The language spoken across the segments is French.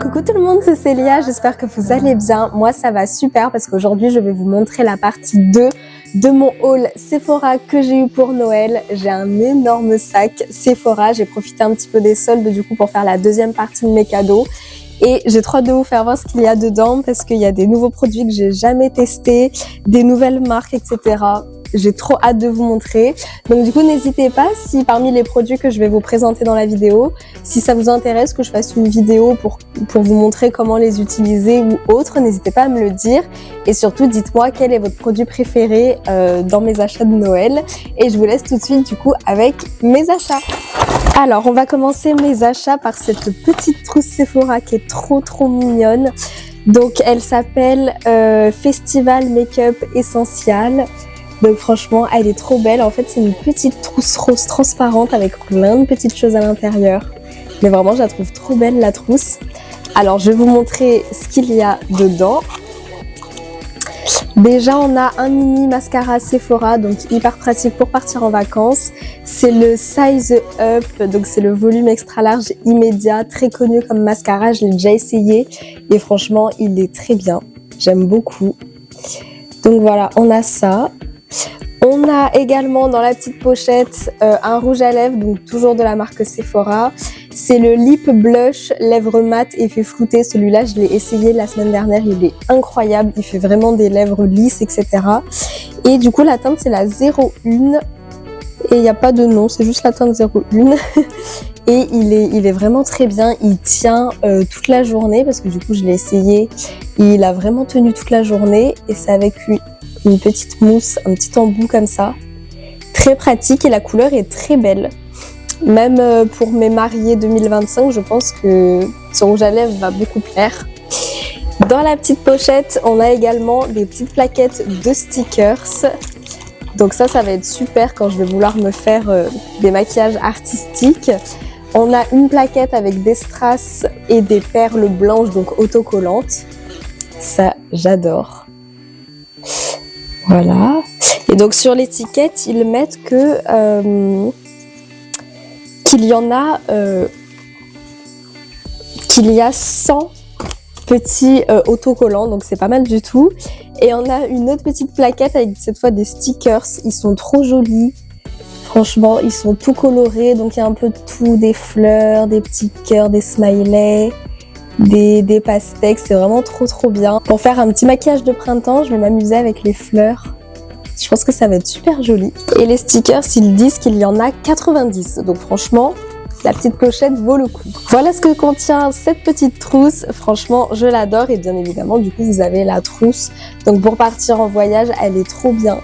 Coucou tout le monde, c'est Célia, j'espère que vous allez bien. Moi ça va super parce qu'aujourd'hui je vais vous montrer la partie 2 de mon haul Sephora que j'ai eu pour Noël. J'ai un énorme sac Sephora, j'ai profité un petit peu des soldes du coup pour faire la deuxième partie de mes cadeaux. Et j'ai trop hâte de vous faire voir ce qu'il y a dedans parce qu'il y a des nouveaux produits que j'ai jamais testés, des nouvelles marques, etc. J'ai trop hâte de vous montrer. Donc du coup, n'hésitez pas si parmi les produits que je vais vous présenter dans la vidéo, si ça vous intéresse que je fasse une vidéo pour vous montrer comment les utiliser ou autre, n'hésitez pas à me le dire. Et surtout, dites-moi quel est votre produit préféré dans mes achats de Noël. Et je vous laisse tout de suite du coup avec mes achats. Alors, on va commencer mes achats par cette petite trousse Sephora qui est trop mignonne. Donc, elle s'appelle Festival Make-up Essential. Donc franchement, elle est trop belle. En fait, c'est une petite trousse rose transparente avec plein de petites choses à l'intérieur. Mais vraiment, je la trouve trop belle, la trousse. Alors, je vais vous montrer ce qu'il y a dedans. Déjà, on a un mini mascara Sephora, donc hyper pratique pour partir en vacances. C'est le Size Up, donc c'est le volume extra large immédiat, très connu comme mascara. Je l'ai déjà essayé et franchement, il est très bien. J'aime beaucoup. Donc voilà, on a ça. On a également dans la petite pochette un rouge à lèvres, donc toujours de la marque Sephora. C'est le Lip Blush Lèvres Mat Effet Flouté. Celui-là, je l'ai essayé la semaine dernière. Il est incroyable. Il fait vraiment des lèvres lisses, etc. Et du coup, la teinte, c'est la 01. Et il n'y a pas de nom, c'est juste la teinte 01. Et il est vraiment très bien. Il tient toute la journée parce que du coup, je l'ai essayé. Il a vraiment tenu toute la journée. Et c'est avec une petite mousse, un petit embout comme ça. Très pratique et la couleur est très belle. Même pour mes mariés 2025, je pense que ce rouge à lèvres va beaucoup plaire. Dans la petite pochette, on a également des petites plaquettes de stickers. Donc ça va être super quand je vais vouloir me faire des maquillages artistiques. On a une plaquette avec des strass et des perles blanches, donc autocollantes. Ça, j'adore. Voilà. Et donc sur l'étiquette, ils mettent qu'il y a 100 petits autocollants, donc c'est pas mal du tout. Et on a une autre petite plaquette avec cette fois des stickers. Ils sont trop jolis. Franchement, ils sont tout colorés, donc il y a un peu de tout, des fleurs, des petits cœurs, des smileys, des pastèques. C'est vraiment trop bien. Pour faire un petit maquillage de printemps, je vais m'amuser avec les fleurs. Je pense que ça va être super joli. Et les stickers, ils disent qu'il y en a 90. Donc franchement, la petite pochette vaut le coup. Voilà ce que contient cette petite trousse. Franchement, je l'adore. Et bien évidemment, du coup, vous avez la trousse. Donc pour partir en voyage, elle est trop bien.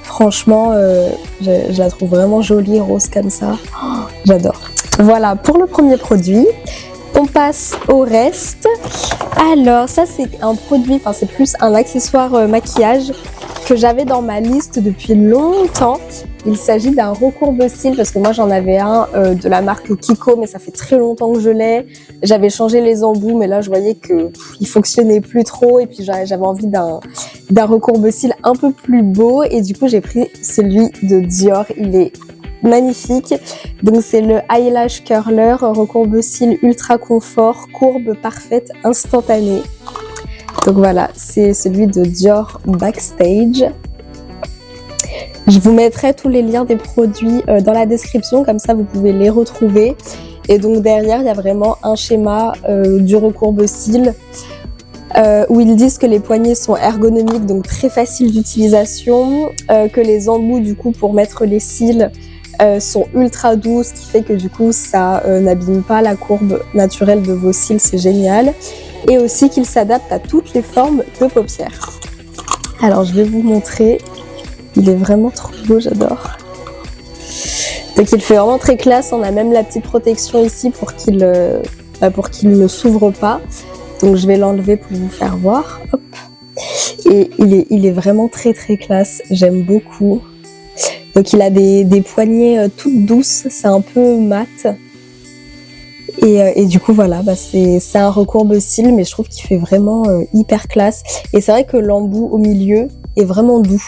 Franchement, je la trouve vraiment jolie, rose comme ça. Oh, j'adore. Voilà pour le premier produit. On passe au reste. Alors ça c'est un produit, enfin c'est plus un accessoire maquillage que j'avais dans ma liste depuis longtemps. Il s'agit d'un recourbe-cils parce que moi j'en avais un de la marque Kiko, mais ça fait très longtemps que je l'ai. J'avais changé les embouts, mais là je voyais que il fonctionnait plus trop et puis j'avais envie d'un recourbe-cils un peu plus beau et du coup j'ai pris celui de Dior. Il est magnifique. Donc c'est le Eyelash Curler recourbe-cils ultra confort, courbe parfaite instantanée. Donc voilà, c'est celui de Dior Backstage. Je vous mettrai tous les liens des produits dans la description, comme ça vous pouvez les retrouver. Et donc derrière, il y a vraiment un schéma du recourbe-cils où ils disent que les poignées sont ergonomiques, donc très faciles d'utilisation, que les embouts du coup pour mettre les cils sont ultra doux, ce qui fait que du coup ça n'abîme pas la courbe naturelle de vos cils, c'est génial. Et aussi qu'il s'adapte à toutes les formes de paupières. Alors je vais vous montrer, il est vraiment trop beau, j'adore. Donc il fait vraiment très classe, on a même la petite protection ici pour qu'il ne s'ouvre pas. Donc je vais l'enlever pour vous faire voir. Hop. Et il est vraiment très classe, j'aime beaucoup. Donc il a des poignées toutes douces, c'est un peu mat. Et du coup voilà, c'est un recourbe-cils, mais je trouve qu'il fait vraiment hyper classe. Et c'est vrai que l'embout au milieu est vraiment doux.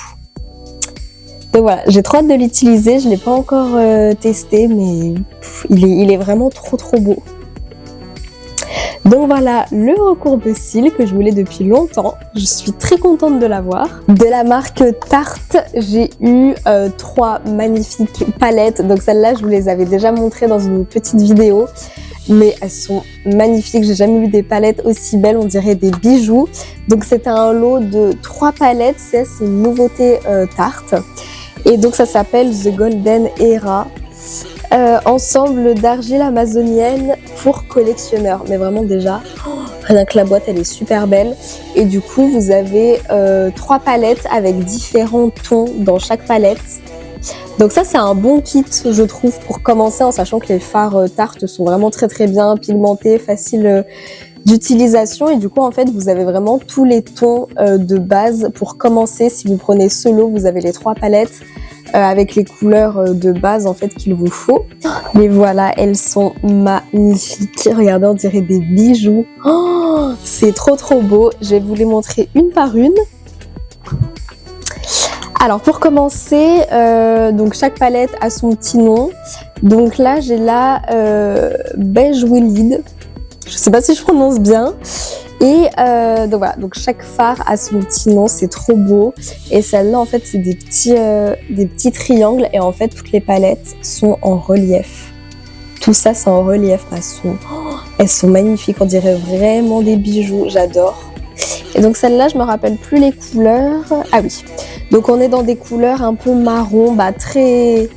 Donc voilà, j'ai trop hâte de l'utiliser, je l'ai pas encore testé, mais il est vraiment trop beau. Donc voilà le recourbe-cils que je voulais depuis longtemps. Je suis très contente de l'avoir. De la marque Tarte, j'ai eu 3 magnifiques palettes. Donc celles-là, je vous les avais déjà montrées dans une petite vidéo. Mais elles sont magnifiques. J'ai jamais vu des palettes aussi belles, on dirait des bijoux. Donc c'était un lot de 3 palettes. C'est une nouveauté Tarte. Et donc ça s'appelle The Golden Era. Ensemble d'argile amazonienne pour collectionneurs. Mais vraiment déjà, rien que la boîte elle est super belle. Et du coup vous avez 3 palettes avec différents tons dans chaque palette. Donc ça c'est un bon kit je trouve pour commencer, en sachant que les fards Tarte sont vraiment très bien pigmentés, faciles d'utilisation. Et du coup en fait vous avez vraiment tous les tons de base pour commencer. Si vous prenez ce lot, vous avez les 3 palettes. Avec les couleurs de base en fait qu'il vous faut. Mais voilà, elles sont magnifiques. Regardez, on dirait des bijoux. Oh, c'est trop beau. Je vais vous les montrer une par une. Alors pour commencer, donc chaque palette a son petit nom. Donc là j'ai la Beige Willid. Je sais pas si je prononce bien. Et donc voilà, donc chaque phare a son petit nom, c'est trop beau. Et celle-là en fait c'est des petits triangles, et en fait toutes les palettes sont en relief. Tout ça c'est en relief maçon. Oh, elles sont magnifiques, on dirait vraiment des bijoux, j'adore. Et donc celle-là je me rappelle plus les couleurs. Ah oui, donc on est dans des couleurs un peu marron, très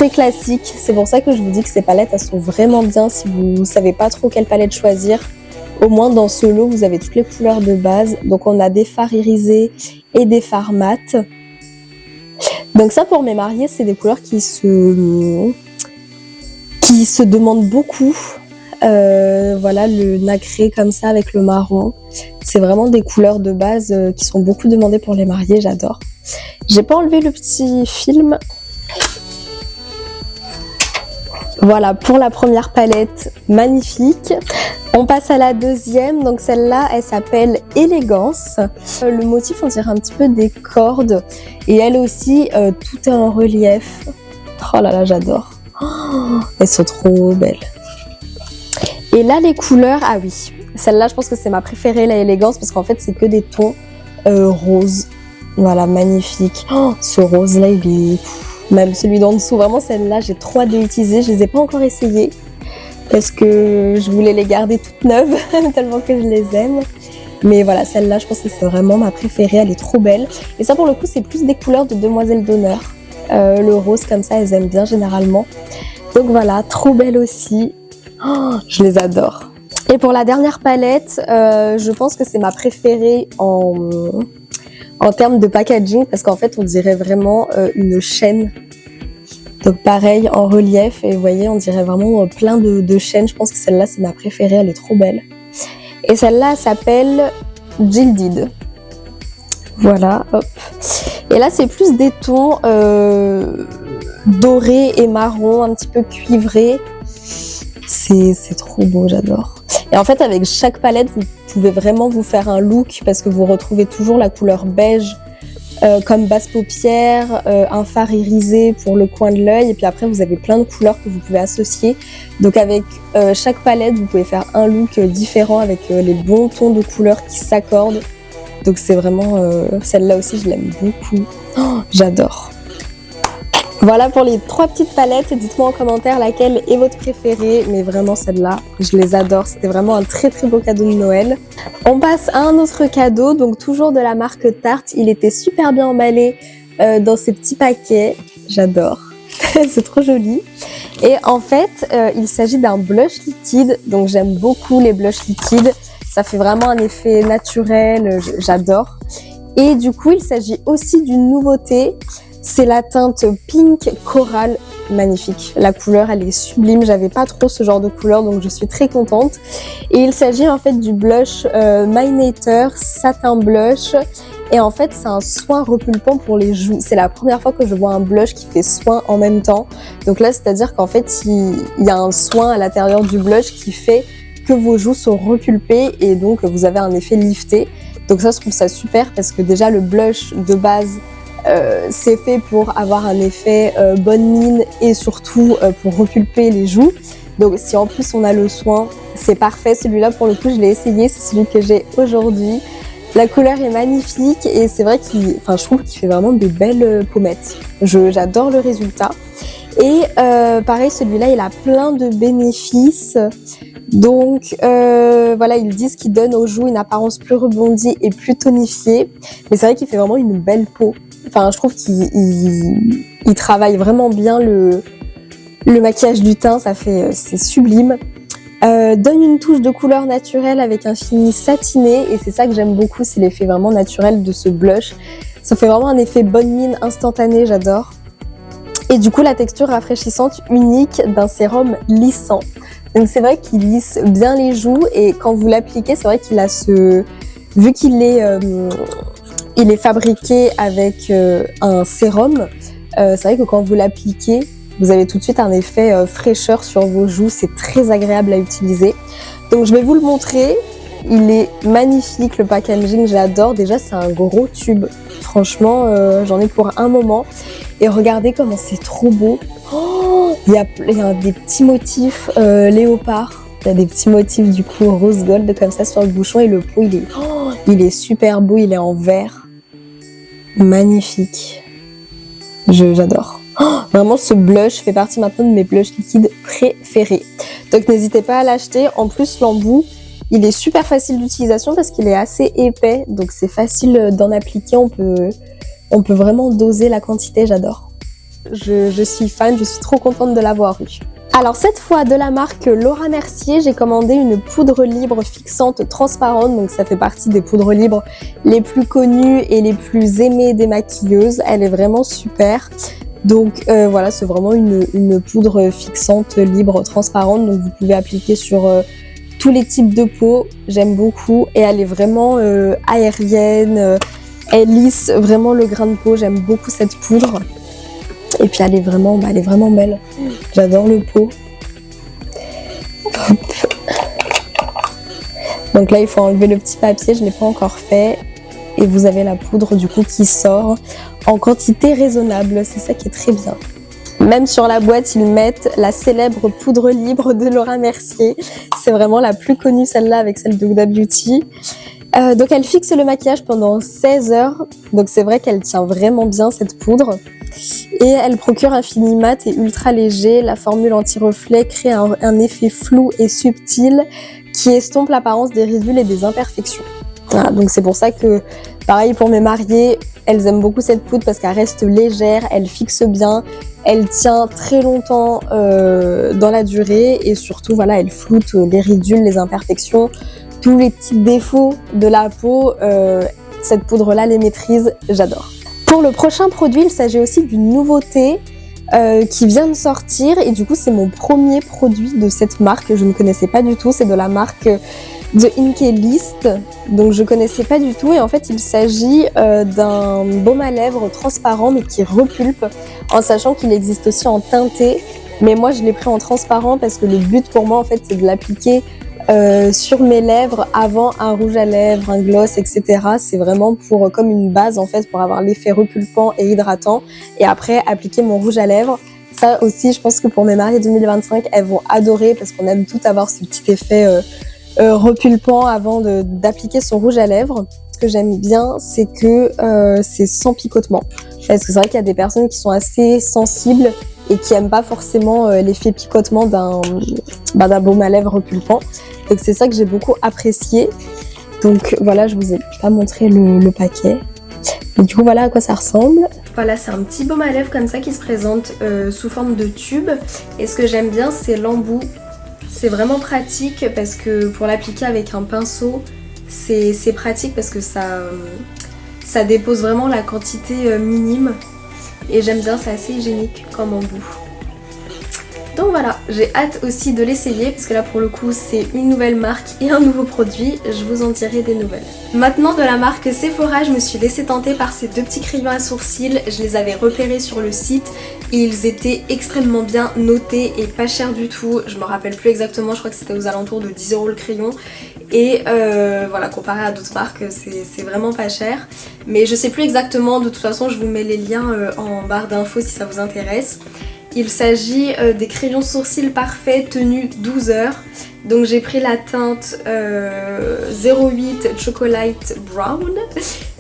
classiques. C'est pour ça que je vous dis que ces palettes elles sont vraiment bien si vous savez pas trop quelle palette choisir. Au moins dans ce lot, vous avez toutes les couleurs de base. Donc on a des fards irisés et des fards mat. Donc ça pour mes mariés, c'est des couleurs qui se demandent beaucoup. Voilà, le nacré comme ça avec le marron. C'est vraiment des couleurs de base qui sont beaucoup demandées pour les mariés, j'adore. J'ai pas enlevé le petit film. Voilà pour la première palette, magnifique. On passe à la deuxième, donc celle-là, elle s'appelle Élégance. Le motif, on dirait un petit peu des cordes. Et elle aussi, tout est en relief. Oh là là, j'adore. Oh, elles sont trop belles. Et là, les couleurs, ah oui. Celle-là, je pense que c'est ma préférée, la Élégance, parce qu'en fait, c'est que des tons roses. Voilà, magnifique. Oh, ce rose-là, il est... Même celui d'en dessous, vraiment celle-là, j'ai trop hâte de l'utiliser. Je les ai pas encore essayées parce que je voulais les garder toutes neuves tellement que je les aime. Mais voilà, celle-là, je pense que c'est vraiment ma préférée. Elle est trop belle. Et ça, pour le coup, c'est plus des couleurs de demoiselles d'honneur. Le rose, comme ça, elles aiment bien généralement. Donc voilà, trop belle aussi. Oh, je les adore. Et pour la dernière palette, je pense que c'est ma préférée en termes de packaging, parce qu'en fait on dirait vraiment une chaîne. Donc pareil en relief, et vous voyez on dirait vraiment plein de chaînes. Je pense que celle-là c'est ma préférée, elle est trop belle. Et celle-là s'appelle Gilded. Voilà, hop. Et là c'est plus des tons dorés et marron, un petit peu cuivrés. C'est trop beau, j'adore. Et en fait, avec chaque palette, vous pouvez vraiment vous faire un look parce que vous retrouvez toujours la couleur beige comme base paupière, un fard irisé pour le coin de l'œil, et puis après, vous avez plein de couleurs que vous pouvez associer. Donc avec chaque palette, vous pouvez faire un look différent avec les bons tons de couleurs qui s'accordent. Donc c'est vraiment... celle-là aussi, je l'aime beaucoup. Oh, j'adore. Voilà pour les 3 petites palettes. Dites-moi en commentaire laquelle est votre préférée. Mais vraiment celle-là, je les adore. C'était vraiment un très beau cadeau de Noël. On passe à un autre cadeau. Donc toujours de la marque Tarte. Il était super bien emballé dans ces petits paquets. J'adore. C'est trop joli. Et en fait, il s'agit d'un blush liquide. Donc j'aime beaucoup les blushs liquides. Ça fait vraiment un effet naturel. J'adore. Et du coup, il s'agit aussi d'une nouveauté. C'est la teinte Pink Coral, magnifique. La couleur, elle est sublime. J'avais pas trop ce genre de couleur, donc je suis très contente. Et il s'agit en fait du blush My Nature Satin Blush. Et en fait, c'est un soin repulpant pour les joues. C'est la première fois que je vois un blush qui fait soin en même temps. Donc là, c'est-à-dire qu'en fait, il y a un soin à l'intérieur du blush qui fait que vos joues sont repulpées et donc vous avez un effet lifté. Donc ça, je trouve ça super parce que déjà, le blush de base, C'est fait pour avoir un effet bonne mine et surtout pour repulper les joues. Donc si en plus on a le soin, c'est parfait. Celui-là pour le coup je l'ai essayé, c'est celui que j'ai aujourd'hui. La couleur est magnifique et c'est vrai je trouve qu'il fait vraiment des belles pommettes. J'adore le résultat. Et pareil, celui-là il a plein de bénéfices. Donc voilà, ils disent qu'il donne aux joues une apparence plus rebondie et plus tonifiée. Mais c'est vrai qu'il fait vraiment une belle peau. Enfin, je trouve qu'il travaille vraiment bien le maquillage du teint, c'est sublime. Donne une touche de couleur naturelle avec un fini satiné et c'est ça que j'aime beaucoup, c'est l'effet vraiment naturel de ce blush. Ça fait vraiment un effet bonne mine instantané, j'adore. Et du coup, la texture rafraîchissante unique d'un sérum lissant. Donc c'est vrai qu'il lisse bien les joues et quand vous l'appliquez, c'est vrai qu'il a vu qu'il est fabriqué avec un sérum, c'est vrai que quand vous l'appliquez, vous avez tout de suite un effet fraîcheur sur vos joues, c'est très agréable à utiliser. Donc je vais vous le montrer, il est magnifique, le packaging, j'adore. Déjà c'est un gros tube, franchement j'en ai pour un moment. Et regardez comment c'est trop beau. Oh, il y a des petits motifs léopard, il y a des petits motifs du coup rose gold comme ça sur le bouchon et le pot il est super beau, il est en vert. Magnifique. J'adore. Oh, vraiment, ce blush fait partie maintenant de mes blushs liquides préférés. Donc n'hésitez pas à l'acheter. En plus, l'embout, il est super facile d'utilisation parce qu'il est assez épais. Donc c'est facile d'en appliquer. On peut vraiment doser la quantité, j'adore. Je suis fan, je suis trop contente de l'avoir eu. Alors cette fois de la marque Laura Mercier, j'ai commandé une poudre libre fixante transparente, donc ça fait partie des poudres libres les plus connues et les plus aimées des maquilleuses. Elle est vraiment super. Donc voilà, c'est vraiment une poudre fixante libre transparente, donc vous pouvez appliquer sur tous les types de peau. J'aime beaucoup et elle est vraiment aérienne, elle lisse vraiment le grain de peau. J'aime beaucoup cette poudre. Et puis elle est vraiment belle. J'adore le pot. Hop. Donc là, il faut enlever le petit papier, je ne l'ai pas encore fait. Et vous avez la poudre du coup qui sort en quantité raisonnable. C'est ça qui est très bien. Même sur la boîte, ils mettent la célèbre poudre libre de Laura Mercier. C'est vraiment la plus connue, celle-là, avec celle de Huda Beauty. Donc elle fixe le maquillage pendant 16 heures. Donc c'est vrai qu'elle tient vraiment bien cette poudre. Et elle procure un fini mat et ultra léger. La formule anti-reflet crée un effet flou et subtil qui estompe l'apparence des ridules et des imperfections. Voilà, donc c'est pour ça que, pareil pour mes mariées, elles aiment beaucoup cette poudre parce qu'elle reste légère, elle fixe bien, elle tient très longtemps dans la durée et surtout voilà, elle floute les ridules, les imperfections, tous les petits défauts de la peau. Cette poudre-là les maîtrise, j'adore. Pour le prochain produit, il s'agit aussi d'une nouveauté qui vient de sortir et du coup c'est mon premier produit de cette marque, je ne connaissais pas du tout, c'est de la marque The Inkey List, donc je connaissais pas du tout et en fait il s'agit d'un baume à lèvres transparent mais qui repulpe, en sachant qu'il existe aussi en teinté, mais moi je l'ai pris en transparent parce que le but pour moi en fait c'est de l'appliquer sur mes lèvres avant un rouge à lèvres, un gloss, etc. C'est vraiment pour comme une base en fait pour avoir l'effet repulpant et hydratant et après appliquer mon rouge à lèvres. Ça aussi je pense que pour mes mariées 2025 elles vont adorer parce qu'on aime toutes avoir ce petit effet repulpant avant d'appliquer son rouge à lèvres. Ce que j'aime bien c'est que c'est sans picotement parce que c'est vrai qu'il y a des personnes qui sont assez sensibles et qui aiment pas forcément l'effet picotement d'un baume à lèvres repulpant. Donc c'est ça que j'ai beaucoup apprécié. Donc voilà, je vous ai pas montré le paquet. Mais du coup voilà à quoi ça ressemble. Voilà, c'est un petit baume à lèvres comme ça qui se présente sous forme de tube. Et ce que j'aime bien c'est l'embout. C'est vraiment pratique parce que pour l'appliquer avec un pinceau, c'est pratique parce que ça dépose vraiment la quantité minime. Et j'aime bien, c'est assez hygiénique comme embout. Donc voilà, j'ai hâte aussi de l'essayer parce que là pour le coup c'est une nouvelle marque et un nouveau produit, je vous en dirai des nouvelles. Maintenant de la marque Sephora, je me suis laissée tenter par ces deux petits crayons à sourcils, je les avais repérés sur le site et ils étaient extrêmement bien notés et pas chers du tout, je me rappelle plus exactement, je crois que c'était aux alentours de 10 € le crayon. Et voilà, comparé à d'autres marques, c'est vraiment pas cher. Mais je sais plus exactement, de toute façon je vous mets les liens en barre d'infos si ça vous intéresse. Il s'agit des crayons sourcils parfaits tenus 12 heures. Donc j'ai pris la teinte 08 Chocolate Brown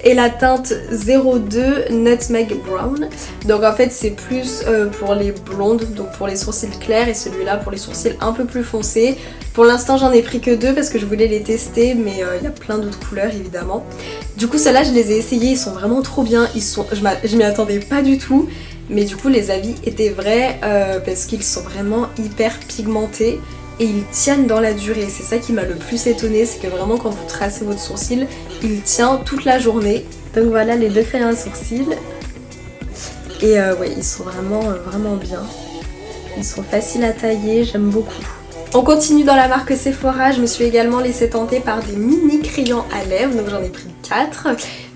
et la teinte 02 Nutmeg Brown. Donc en fait c'est plus pour les blondes, donc pour les sourcils clairs, et celui-là pour les sourcils un peu plus foncés. Pour l'instant j'en ai pris que 2 parce que je voulais les tester, mais il y a plein d'autres couleurs évidemment. Du coup ceux-là je les ai essayés, ils sont vraiment trop bien, je m'y attendais pas du tout. Mais du coup les avis étaient vrais parce qu'ils sont vraiment hyper pigmentés et ils tiennent dans la durée. C'est ça qui m'a le plus étonnée, c'est que vraiment quand vous tracez votre sourcil, il tient toute la journée. Donc voilà les 2 crayons à sourcils. Et ouais, ils sont vraiment bien. Ils sont faciles à tailler, j'aime beaucoup. On continue dans la marque Sephora, je me suis également laissée tenter par des mini crayons à lèvres, donc j'en ai pris 4.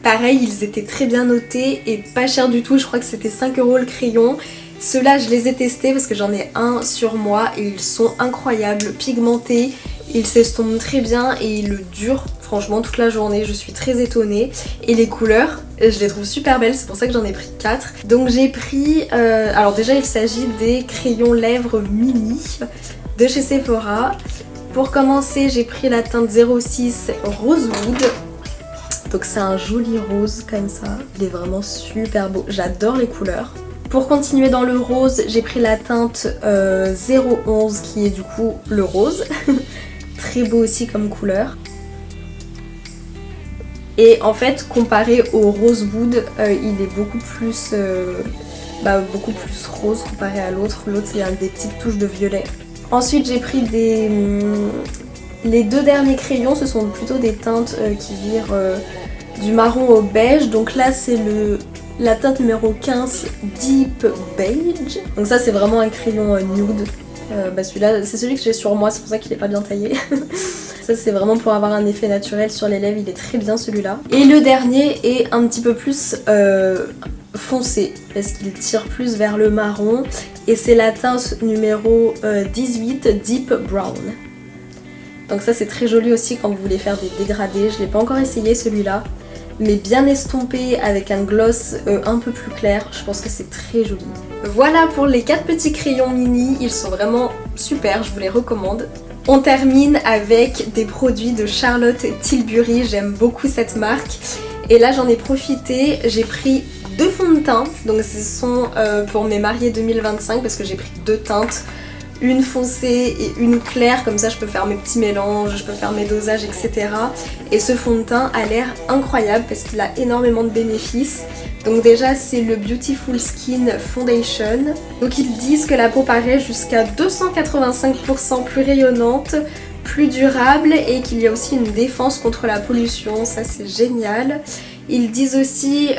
Pareil, ils étaient très bien notés et pas cher du tout, je crois que c'était 5 € le crayon. Ceux-là je les ai testés parce que j'en ai un sur moi et ils sont incroyables, pigmentés, ils s'estompent très bien et ils durent franchement toute la journée, je suis très étonnée. Et les couleurs, je les trouve super belles, c'est pour ça que j'en ai pris 4. Donc j'ai pris, alors déjà il s'agit des crayons lèvres mini de chez Sephora. Pour commencer j'ai pris la teinte 06 Rosewood. Donc c'est un joli rose comme ça, il est vraiment super beau, j'adore les couleurs. Pour continuer dans le rose, j'ai pris la teinte 011 qui est du coup le rose. Très beau aussi comme couleur. Et en fait comparé au Rosewood, il est beaucoup plus rose comparé à l'autre. L'autre il y a des petites touches de violet. Ensuite j'ai pris les 2 derniers crayons, ce sont plutôt des teintes qui virent du marron au beige. Donc là c'est la teinte numéro 15 Deep Beige. Donc ça c'est vraiment un crayon nude. Celui-là c'est celui que j'ai sur moi, c'est pour ça qu'il est pas bien taillé. Ça c'est vraiment pour avoir un effet naturel sur les lèvres, il est très bien celui-là. Et le dernier est un petit peu plus foncé parce qu'il tire plus vers le marron. Et c'est la teinte numéro 18 Deep Brown. Donc ça c'est très joli aussi quand vous voulez faire des dégradés. Je l'ai pas encore essayé celui-là, mais bien estompé avec un gloss un peu plus clair, je pense que c'est très joli. Voilà pour les 4 petits crayons mini, ils sont vraiment super, je vous les recommande. On termine avec des produits de Charlotte Tilbury, j'aime beaucoup cette marque. Et là j'en ai profité, j'ai pris 2 fonds de teint, donc ce sont pour mes mariés 2025 parce que j'ai pris 2 teintes. Une foncée et une claire, comme ça je peux faire mes petits mélanges, je peux faire mes dosages, etc. Et ce fond de teint a l'air incroyable parce qu'il a énormément de bénéfices. Donc déjà c'est le Beautiful Skin Foundation. Donc ils disent que la peau paraît jusqu'à 285% plus rayonnante, plus durable et qu'il y a aussi une défense contre la pollution, ça c'est génial. Ils disent aussi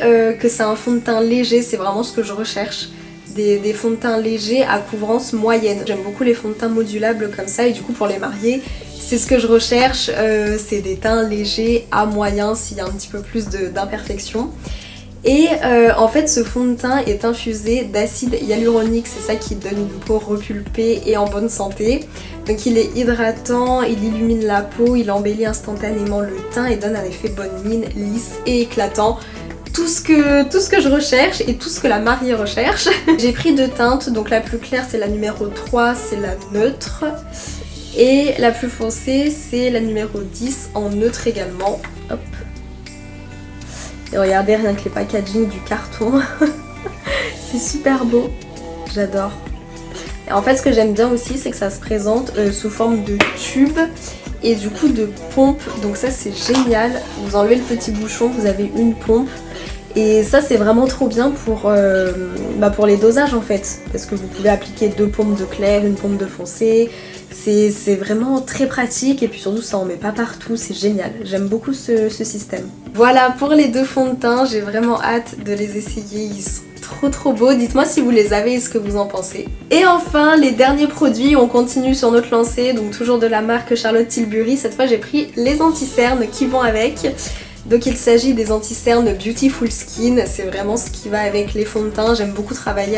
que c'est un fond de teint léger, c'est vraiment ce que je recherche. Des fonds de teint légers à couvrance moyenne. J'aime beaucoup les fonds de teint modulables comme ça et du coup pour les mariés c'est ce que je recherche, c'est des teints légers à moyen s'il y a un petit peu plus d'imperfection. Et en fait ce fond de teint est infusé d'acide hyaluronique, c'est ça qui donne une peau repulpée et en bonne santé. Donc il est hydratant, il illumine la peau, il embellit instantanément le teint et donne un effet bonne mine, lisse et éclatant. Tout ce que je recherche et tout ce que la mariée recherche. J'ai pris 2 teintes, donc la plus claire c'est la numéro 3, c'est la neutre. Et la plus foncée c'est la numéro 10 en neutre également. Hop. Et regardez rien que les packaging du carton. C'est super beau, j'adore. Et en fait ce que j'aime bien aussi c'est que ça se présente sous forme de tube et du coup de pompe. Donc ça c'est génial, vous enlevez le petit bouchon, vous avez une pompe. Et ça c'est vraiment trop bien pour les dosages en fait, parce que vous pouvez appliquer 2 pompes de clair, une pompe de foncé, c'est vraiment très pratique et puis surtout ça en met pas partout, c'est génial, j'aime beaucoup ce système. Voilà pour les 2 fonds de teint, j'ai vraiment hâte de les essayer, ils sont trop beaux, dites-moi si vous les avez et ce que vous en pensez. Et enfin les derniers produits, on continue sur notre lancée, donc toujours de la marque Charlotte Tilbury, cette fois j'ai pris les anti-cernes qui vont avec. Donc il s'agit des anti-cernes Beautiful Skin, c'est vraiment ce qui va avec les fonds de teint. J'aime beaucoup travailler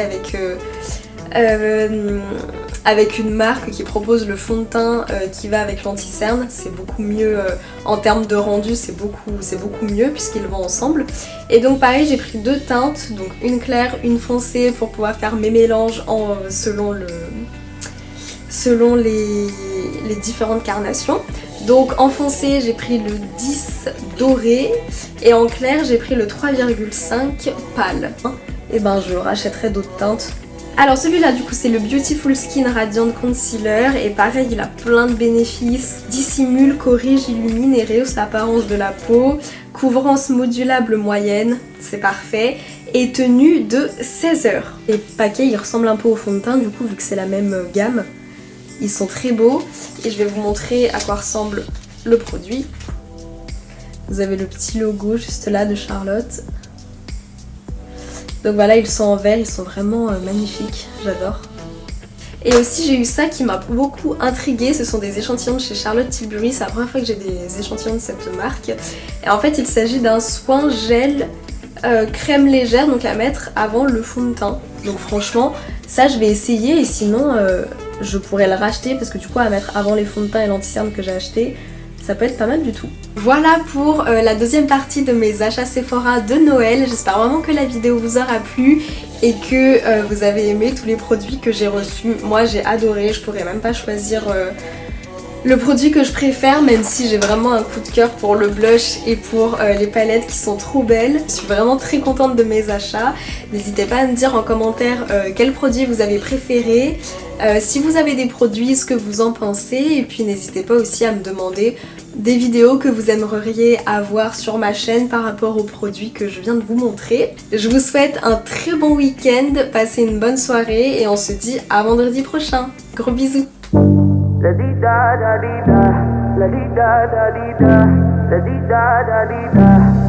avec une marque qui propose le fond de teint qui va avec l'anti-cerne. C'est beaucoup mieux en termes de rendu, c'est beaucoup mieux puisqu'ils vont ensemble. Et donc pareil, j'ai pris 2 teintes, donc une claire, une foncée pour pouvoir faire mes mélanges selon les différentes carnations. Donc en foncé j'ai pris le 10 doré et en clair j'ai pris le 3,5 pâle. Et ben je rachèterai d'autres teintes. Alors celui-là du coup c'est le Beautiful Skin Radiant Concealer et pareil il a plein de bénéfices. Dissimule, corrige, illumine et rehausse l'apparence de la peau. Couvrance modulable moyenne, c'est parfait. Et tenue de 16 heures. Les paquets ils ressemblent un peu au fond de teint du coup vu que c'est la même gamme. Ils sont très beaux et je vais vous montrer à quoi ressemble le produit. Vous avez le petit logo juste là de Charlotte. Donc voilà, ils sont en vert, ils sont vraiment magnifiques, j'adore. Et aussi j'ai eu ça qui m'a beaucoup intriguée, ce sont des échantillons de chez Charlotte Tilbury, c'est la première fois que j'ai des échantillons de cette marque. Et en fait il s'agit d'un soin gel crème légère, donc à mettre avant le fond de teint. Donc franchement, ça je vais essayer et sinon je pourrais le racheter parce que du coup à mettre avant les fonds de teint et l'anti-cerne que j'ai acheté, ça peut être pas mal du tout. Voilà pour la deuxième partie de mes achats Sephora de Noël. J'espère vraiment que la vidéo vous aura plu et que vous avez aimé tous les produits que j'ai reçus. Moi j'ai adoré, je pourrais même pas choisir le produit que je préfère, même si j'ai vraiment un coup de cœur pour le blush et pour les palettes qui sont trop belles. Je suis vraiment très contente de mes achats. N'hésitez pas à me dire en commentaire quel produit vous avez préféré, si vous avez des produits, ce que vous en pensez, et puis n'hésitez pas aussi à me demander des vidéos que vous aimeriez avoir sur ma chaîne par rapport aux produits que je viens de vous montrer. Je vous souhaite un très bon week-end, passez une bonne soirée et on se dit à vendredi prochain. Gros bisous. La di da da di da, la di da da di da, la di da da di da.